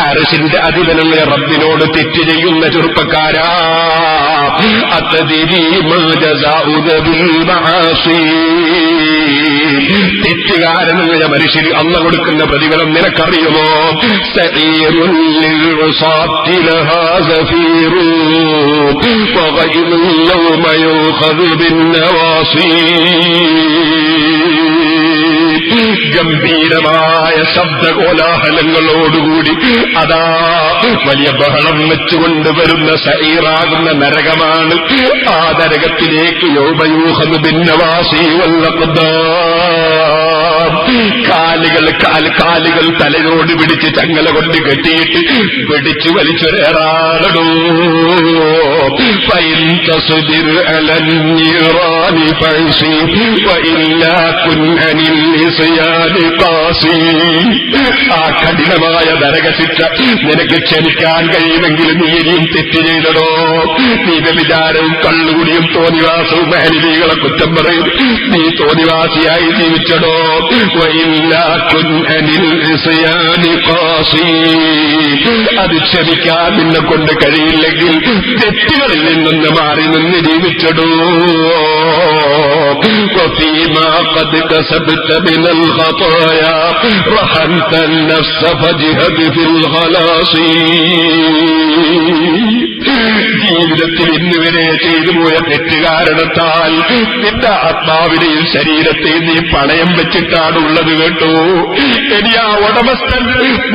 അർശിന്റെ അധിപനുള്ള റബ്ബിനോട് തെറ്റ് ചെയ്യുന്ന ചെറുപ്പക്കാരാ, അത്തദരീ മാ ജസാഉ ബിൽ മആസി, തെറ്റുകാരനായ മനുഷ്യന് അല്ലാഹു കൊടുക്കുന്ന പ്രതിഫലം നിനക്കറിയുമോ? സഈറുൽ ലിൽ ഉസാത്തി ലഹാ സഫീറു വഗൈറുൽ യൗമ യുഖദു ബിൻ നവാസി. ഗംഭീരമായ ശബ്ദകോലാഹലങ്ങളോടുകൂടി അതാ വലിയ ബഹളം വെച്ചുകൊണ്ടുവരുന്ന സഈറാകുന്ന നരകമാണ്. ആ നരകത്തിലേക്ക് യൗമയൂഖദു ബിന്നവാസി വല്ലഖദാം, കാലുകൾ തലയോട് പിടിച്ച് ചങ്ങല കൊണ്ട് കെട്ടിയിട്ട് പിടിച്ചു വലിച്ചൊരേറാടോ. ഫൈൻ തസ്ബിർ അലൻ നിറാനി ഫൈസി വഇല്ലാ കുൻ അനിൽ നിസ്യാനി ഖാസി. ആ കഠിനമായ നരകശിക്ഷ നിനക്ക് ക്ഷമിക്കാൻ കഴിയുമെങ്കിൽ നീ ഇനിയും തെറ്റ് ചെയ്തടോ. നീ വ്യഭിചാരവും കള്ളുകുടിയും തോന്നിവാസവും മേലികളെ കുറ്റം പറയും. നീ തോന്നിവാസിയായി ജീവിച്ചടോ. അത് ക്ഷമിക്കാൻ നിന്നെ കൊണ്ട് കഴിയില്ലെങ്കിൽ തെറ്റുകളിൽ നിന്നൊന്ന് മാറി നിന്ന് ജീവിച്ചടോ. وفيما قد كسبت من الخطايا رحمت النفس فاجهد في الخلاص. ജീവിതത്തിൽ ഇന്നുവരെ ചെയ്തുപോയ തെറ്റുകാരണത്താൽ നിന്റെ ആത്മാവിനെയും ശരീരത്തെയും നീ പണയം വെച്ചിട്ടാണുള്ളത് കേട്ടോ. ഇനി ആ ഉടമസ്ഥൻ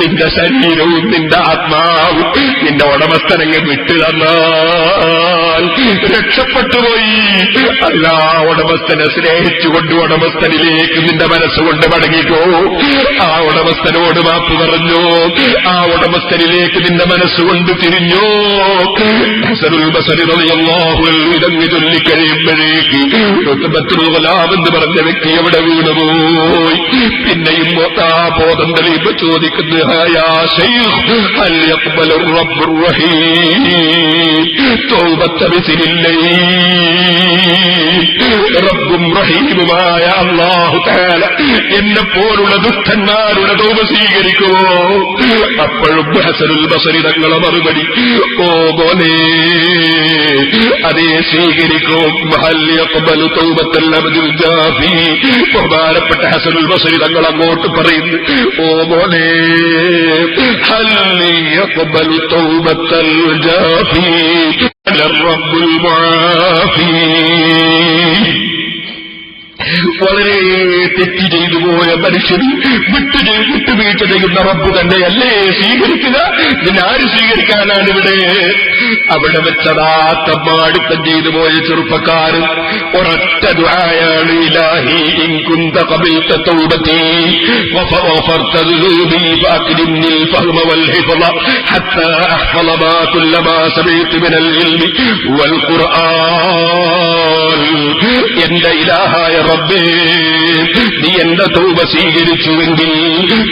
നിന്റെ ശരീരവും നിന്റെ ആത്മാവും നിന്റെ ഉടമസ്ഥനങ്ങ് വിട്ടു തന്നാൽ രക്ഷപ്പെട്ടുപോയി. അല്ല, ഉടമസ്ഥനെ സ്നേഹിച്ചുകൊണ്ട് ഉടമസ്ഥനിലേക്ക് നിന്റെ മനസ്സുകൊണ്ട് മടങ്ങിക്കോ. ആ ഉടമസ്ഥനോട് മാപ്പ് പറഞ്ഞോ. ആ ഉടമസ്ഥനിലേക്ക് നിന്റെ മനസ്സുകൊണ്ട് തിരിഞ്ഞോ. ഹസനുൽ ബസരി റളിയല്ലാഹു അൻഹു ഇതങ്ങ് ചൊല്ലിക്കഴിയുമ്പോഴേക്ക് ഉത്ബത്തുൽ ഗുലാം എന്ന് പറഞ്ഞ വ്യക്തി എവിടെ വീണുപോയി. പിന്നെയും ആ ബോധം തെളിയുമ്പോ ചോദിക്കുന്നു, യാ ശൈഖ് ഹൽ യഖ്ബലു റബ്ബുർ റഹീം തൗബത ബിസ്മില്ലാഹി. റബ്ബും റഹീമുമായ അല്ലാഹു തആല എന്നെ പോലുള്ള ദുഷ്ടന്മാരുടെ തൗബ സ്വീകരിക്കുമോ? അപ്പോഴും ഹസനുൽ ബസരി തങ്ങളെ മറുപടി, ഓ മോനെ, അതേ സ്വീകരിക്കും. ബഹുമാനപ്പെട്ട ഹസനുൽ ബസരി തങ്ങൾ അങ്ങോട്ട് പറയുന്നു, ഓ മോനെ, ഹൽ തൗബത്തൽ ജാഫി റബ്ബുൽ മുആഫി. വളരെ തെറ്റ് ചെയ്തു പോയ മനുഷ്യന് വിട്ടുവീഴ്ച ചെയ്യുന്ന റബ്ബ് തന്നെയല്ലേ സ്വീകരിക്കുക? പിന്നെ ആര് സ്വീകരിക്കാനാണ് ഇവിടെ? അവിടെ വെച്ചതാ തമ്മാടിത്തം ചെയ്തു പോയ ചെറുപ്പക്കാരൻ ഒരൊറ്റ ദുആയാണ്, ഇലാഹി ഇൻ കുന്ത ഖബൽത തൗബതി വഫർത ദുനൂബി ഫഅക്രിംനിൽ ഫഹ്മ വൽ ഹിഫ്ള ഹത്താ അഹ്ഫള മാ കുല്ലമാ സമീഅതു മിനൽ ഇൽമി വൽ ഖുർആൻ. എന്റെ ഇലാഹായ റബ്ബേ, നീ എന്റെ തൗബ സ്വീകരിച്ചുവെങ്കിൽ,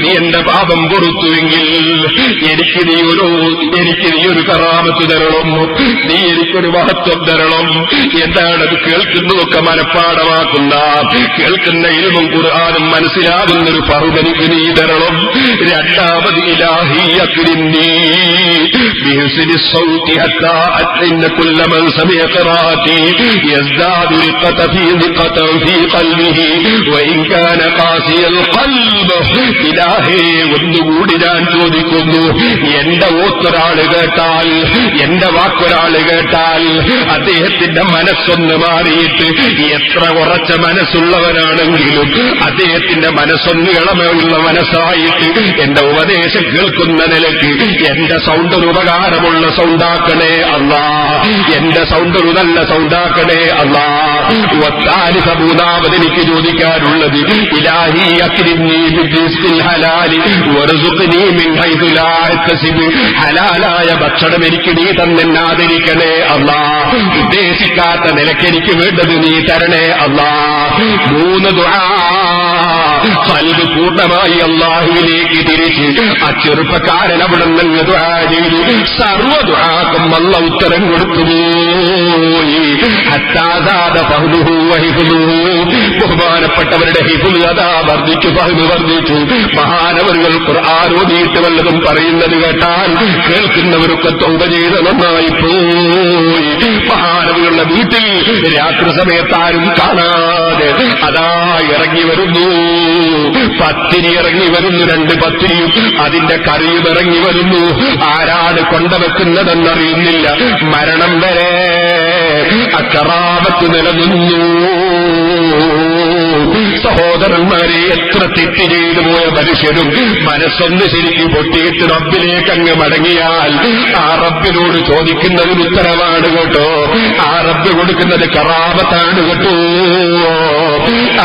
നീ എന്റെ പാപം പൊറുത്തുവെങ്കിൽ എനിക്ക് നീ ഒരു കറാമത്ത് തരണം, നീ എനിക്കൊരു മഹത്വം തരണം. എന്താണത്? കേൾക്കുന്നതൊക്കെ മനഃപ്പാടമാക്കുന്ന, കേൾക്കുന്ന ഇൽമും ഖുർആനും മനസ്സിലാകുന്നൊരു ഫർദ് എനിക്ക് നീ തരണം. രണ്ടാമത്, ഇലാഹി അക്രിംനി ബിഹുസ്നി സൗതി ഹത്താ അത്ഇന്ന കുല്ല മൻ സമിഅ ഖിറാഅതി യസ്ദാദു റിഖത ഫീ ദിഖത ഫീ ഖൽബിഹി വഇൻ കാന ഖാസിയൽ ഖൽബ്. ഇലാഹേ, ഒന്നുകൂടി ഞാൻ ചോദിക്കുന്നു, എന്റെ ഓത്തൊരാള് കേട്ടാൽ, എന്റെ വാക്കൊരാള് കേട്ടാൽ അദ്ദേഹത്തിന്റെ മനസ്സൊന്ന് മാറിയിട്ട്, എത്ര കുറച്ച മനസ്സുള്ളവനാണെങ്കിലും അദ്ദേഹത്തിന്റെ മനസ്സൊന്ന് ഇളമയുള്ള മനസ്സായിട്ട് എന്റെ ഉപദേശം കേൾക്കുന്ന നിലയ്ക്ക് എന്റെ സൗണ്ടൊരു ഉപകാരമുള്ള സൗണ്ടാക്കണേ അല്ലാ, എന്റെ സൗണ്ടൊരു നല്ല സൗണ്ടാക്കണേ അല്ലാ. മൂന്നാമത് എനിക്ക് ചോദിക്കാനുള്ളത്, ഇലാഹി അക്രിംനി ബിറിസ്ഖിൽ ഹലാലി വർസുഖ്നി മിൻ ഹൈഥു ലാ അഹ്തസിബ്. ഹലാലായ ഭക്ഷണം എനിക്ക് നീ തന്നെ ആദരിക്കണേ അല്ലാ, ഉദ്ദേശിക്കാത്ത നിലയ്ക്ക് എനിക്ക് വേണ്ടത് നീ തരണേ അല്ലാ. മൂന്ന് ദുആ ഖൽബ് പൂർണ്ണമായി അല്ലാഹുവിലേക്ക് തിരിച്ച് ആ ചെറുപ്പക്കാരൻ അവിടെ നിന്ന് ദുആ ചെയ്തു. സർവ്വ ദുആക്കും അല്ലാഹു ഉത്തരം കൊടുത്തുപോയി. ഹത്താ സാദ ഫഹ്ലുഹു വഹിഫ്ലുഹു, ബഹുമാനപ്പെട്ടവരുടെ ഹിഫ്ൽ അതാ വർദ്ധിച്ചു, ഫഹ്ല് വർദ്ധിച്ചു. മഹാനവറുകൾ ഖുർആൻ ഓതിയിട്ട് വല്ലതും പറയുന്നത് കേട്ടാൽ കേൾക്കുന്നവരൊക്കെ തൗബ ചെയ്ത് നന്നായി പോയി. മഹാനവറുകളുടെ വീട്ടിൽ രാത്രി സമയത്താരും കാണാതെ അതാ ഇറങ്ങി വരുന്നു, പത്തിരി ഇറങ്ങി വരുന്നു, 2 പത്തിരിയും അതിന്റെ കറിയും ഇറങ്ങി വരുന്നു. ആരാണ് കൊണ്ടുവെക്കുന്നതെന്നറിയുന്നില്ല. മരണം വരെ അക്കറാമത്ത് നിലനിന്നു. സഹോദരന്മാരെ, എത്ര തെറ്റ് ചെയ്തു പോയ മനുഷ്യരും മനസ്സൊന്ന് ശരിക്കും പൊട്ടിയിട്ട് റബ്ബിലേക്ക് അങ്ങ് മടങ്ങിയാൽ ആ റബ്ബിനോട് ചോദിക്കുന്നതിന് ഉത്തരവാണ് കേട്ടോ. ആ റബ്ബ് കൊടുക്കുന്നത് കറാമത്താണ് കേട്ടോ.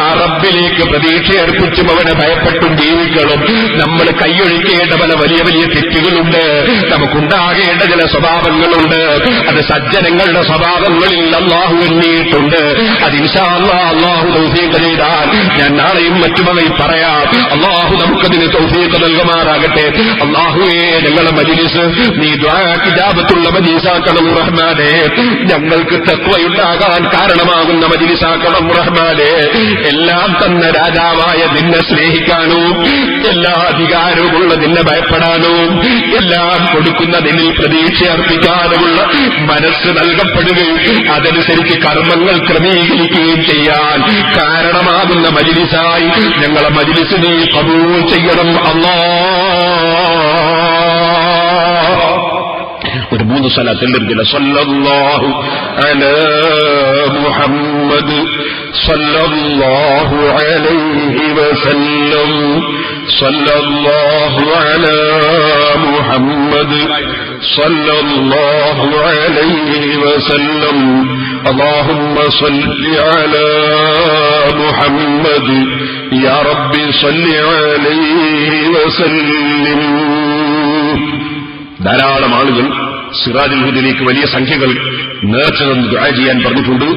ആ റബ്ബിലേക്ക് പ്രതീക്ഷ അർപ്പിച്ചും അവനെ ഭയപ്പെട്ടും ജീവിക്കണം. നമ്മൾ കൈയൊഴിക്കേണ്ട പല വലിയ വലിയ തെറ്റുകളുണ്ട്, നമുക്കുണ്ടാകേണ്ട ചില സ്വഭാവങ്ങളുണ്ട്. അത് സജ്ജനങ്ങളുടെ സ്വഭാവങ്ങളിൽ അല്ലാഹു എണ്ണിയിട്ടുണ്ട്. അത് ഇൻഷാ അല്ലാഹ് അല്ലാഹു തൗഫീഖ് ചെയ്താൽ ഞാൻ നാളെയും മറ്റുമായി പറയാം. അല്ലാഹു നമുക്കതിന് തൗഫീഖ് നൽകുമാറാകട്ടെ. അല്ലാഹുവേ, ഞങ്ങളെ മജ്ലിസ് നീ ദുആ ഇജാബത്തുള്ള മജ്ലിസാക്കണം റഹ്മാനേ. ഞങ്ങൾക്ക് തഖ്വയുണ്ടാകാൻ കാരണമാകുന്ന മജ്ലിസാക്കണം റഹ്മാനേ. എല്ലാം തന്ന രാജാവായ നിന്നെ സ്നേഹിക്കാനും എല്ലാ അധികാരവുമുള്ള നിന്നെ ഭയപ്പെടാനും എല്ലാം കൊടുക്കുന്ന നിന്നിൽ പ്രതീക്ഷ അർപ്പിക്കാനുമുള്ള മനസ്സ് നൽകപ്പെടുകയും അതനുസരിച്ച് കർമ്മങ്ങൾ ക്രമീകരിക്കുകയും ചെയ്യാൻ കാരണമാകുന്ന മജ്ലിസായി ഞങ്ങളെ മജ്ലിസ് നീ ഖബൂൽ ചെയ്യണം അല്ലാഹ്. ഒരു 3 സ്വലാത്ത് ചൊല്ലില്ല. സല്ലല്ലാഹു അലാ മുഹമ്മദ് സല്ലല്ലാഹു അലൈഹി വസല്ലം സല്ലല്ലാഹു അലാ മുഹമ്മദ് സല്ലല്ലാഹു അലൈഹി വസല്ലം اللهم صل على محمد يا رب صل عليه وسلم. ധാരാളം ആളുകൾ സിറാജുൽ ഹുദയിലേക്ക് വലിയ സംഖ്യകൾ നേർച്ച തന്ന് ദുആ ചെയ്യാൻ പറഞ്ഞിട്ടുണ്ട്.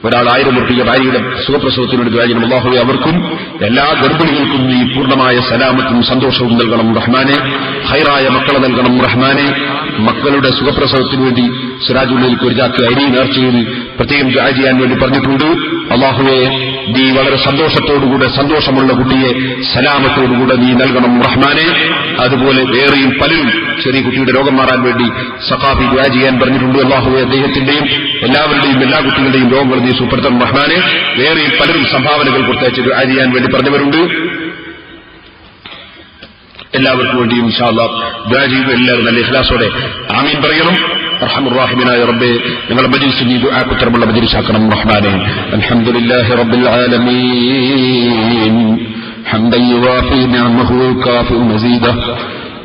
ഒരാൾ 1000 ഉറുപ്പിക ഭാര്യയുടെ സുഖപ്രസവത്തിനോട് ദുആ ചെയ്യണം. അല്ലാഹുവേ, അവർക്കും എല്ലാ ഗർഭിണികൾക്കും നീ പൂർണ്ണമായ സലാമത്തും സന്തോഷവും നൽകണം റഹ്മാനെ. ഖൈറായ മക്കളെ നൽകണം റഹ്മാനെ. മക്കളുടെ സുഖപ്രസവത്തിനു വേണ്ടി സിറാജുല്ലേക്ക് ഒരു ചാക്ക് അരി നേർച്ച ചെയ്ത് പ്രത്യേകം ദുആ ചെയ്യാൻ വേണ്ടി പറഞ്ഞിട്ടുണ്ട്. അല്ലാഹുവേ, നീ വളരെ സന്തോഷത്തോടുകൂടെ സന്തോഷമുള്ള കുട്ടിയെ സലാമത്തോടുകൂടെ നീ നൽകണം റഹ്മാനെ. അതുപോലെ വേറെയും പലരും ചെറിയ കുട്ടിയുടെ രോഗം മാറാൻ വേണ്ടി സഖാഫി ദുആ ചെയ്യാൻ പറഞ്ഞിട്ടുണ്ട്. അല്ലാഹുവേ, അദ്ദേഹത്തിന്റെയും എല്ലാവരുടെയും എല്ലാ കുട്ടികളുടെയും രോഗങ്ങൾ നീ സുപ്പെടുത്തണം റഹ്മാനെ. വേറെയും പലരും സംഭാവനകൾ കൊടുത്തയച്ച് ദുആ ചെയ്യാൻ വേണ്ടി പറഞ്ഞവരുണ്ട്. എല്ലാവർക്കും വേണ്ടിയും ഇൻഷാ അല്ലാഹ് ദുആ ചെയ്തു എല്ലാവരും നല്ല ഇഖ്ലാസോടെ ആമീൻ പറയണം. അർഹമുർ റഹീമായ റബ്ബേ, ഞങ്ങളുടെ മജ്ലിസ് നീ ദുആക്ക് ഉത്തരമുള്ള മജ്ലിസാക്കണം റഹ്മാനെ. അൽഹംദുലില്ലാഹി റബ്ബിൽ ആലമീൻ ഹംദൻ യുവാഫി നിഅമഹു വയുകാഫി മസീദഹു.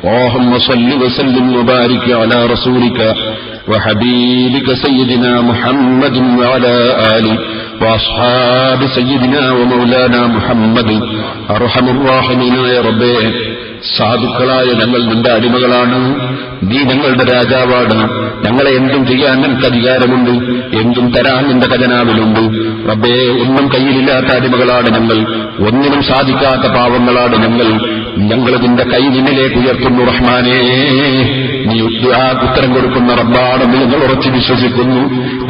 اللهم صل وسلم وبارك على رسولك وحبيبك سيدنا محمد وعلى آله وأصحاب سيدنا ومولانا محمد. أرحم الراحمين يا ربي, സാധുക്കളായ ഞങ്ങൾ നിന്റെ അടിമകളാണ്. നീ ഞങ്ങളുടെ രാജാവാണ്. ഞങ്ങളെ എന്തും ചെയ്യാൻ നിനക്ക് അധികാരമുണ്ട്, എന്തും തരാൻ നിന്റെ ഖജനാവിലുണ്ട്. റബ്ബേ, ഒന്നും കയ്യിലില്ലാത്ത അടിമകളാണ് ഞങ്ങൾ, ഒന്നിനും സാധിക്കാത്ത പാവങ്ങളാണ് ഞങ്ങൾ. ഞങ്ങൾ നിന്റെ കൈ നിന്നിലേക്ക് ഉയർത്തുന്നു റഹ്മാനേ. നീ ദുആക്ക് ഉത്തരം കൊടുക്കുന്ന റബ്ബാണെന്ന് ഞങ്ങൾ ഉറച്ചു വിശ്വസിക്കുന്നു.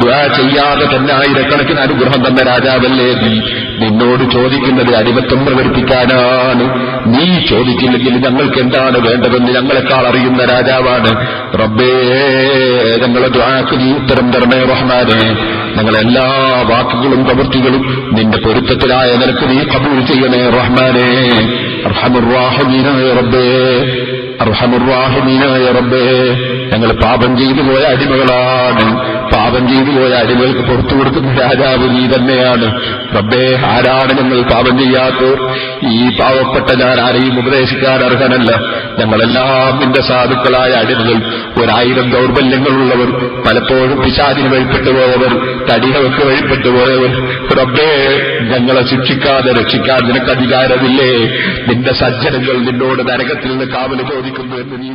ദുആ ചെയ്യാതെ തന്നെ ആയിരക്കണക്കിന് അനുഗ്രഹം തന്ന രാജാവല്ലേ നീ. നിന്നോട് ചോദിക്കുന്നത് അടിമത്വം പ്രകടിപ്പിക്കാനാണ്. നീ ചോദിച്ചില്ലെങ്കിൽ ഞങ്ങൾക്ക് എന്താണ് വേണ്ടതെന്ന് ഞങ്ങളെക്കാൾ അറിയുന്ന രാജാവാണ് റബ്ബേ. ഞങ്ങളെ ദുആക്ക് നീ ഉത്തരം തരണേ റഹ്മാനേ. ഞങ്ങളെല്ലാ വാക്കുകളും പ്രവൃത്തികളും നിന്റെ പൊരുത്തത്തിലായ നിനക്ക് നീ ഖബൂൽ ചെയ്യണേ റഹ്മാനേ. അർഹമുർ റഹീമായ റബ്ബേ, അർഹമുർ റഹീമായ റബ്ബേ, ഞങ്ങൾ പാപം ചെയ്തു പോയ അടിമകളാണ്. പാപം ചെയ്തു പോയ അടിമകൾക്ക് പുറത്തു കൊടുക്കുന്ന രാജാവ് നീ തന്നെയാണ് റബ്ബേ. ആരാണ് ഞങ്ങൾ പാപം ചെയ്യാത്തവർ? ഈ പാവപ്പെട്ട ഞാൻ ആരെയും ഉപദേശിക്കാൻ അർഹനല്ല. ഞങ്ങളെല്ലാം നിന്റെ സാധുക്കളായ അടിമകൾ, 1000 ദൗർബല്യങ്ങളുള്ളവർ, പലപ്പോഴും പിശാചിന് വഴിപ്പെട്ടുപോയവർ, തടികൾക്ക് വഴിപ്പെട്ടുപോയവർ. റബ്ബേ, ഞങ്ങളെ ശിക്ഷിക്കാതെ രക്ഷിക്കാൻ നിനക്ക് അധികാരമില്ലേ? നിന്റെ സജ്ജനങ്ങൾ നിന്നോട് നരകത്തിൽ നിന്ന് കാവല് ചോദിക്കുന്നു എന്ന് നീ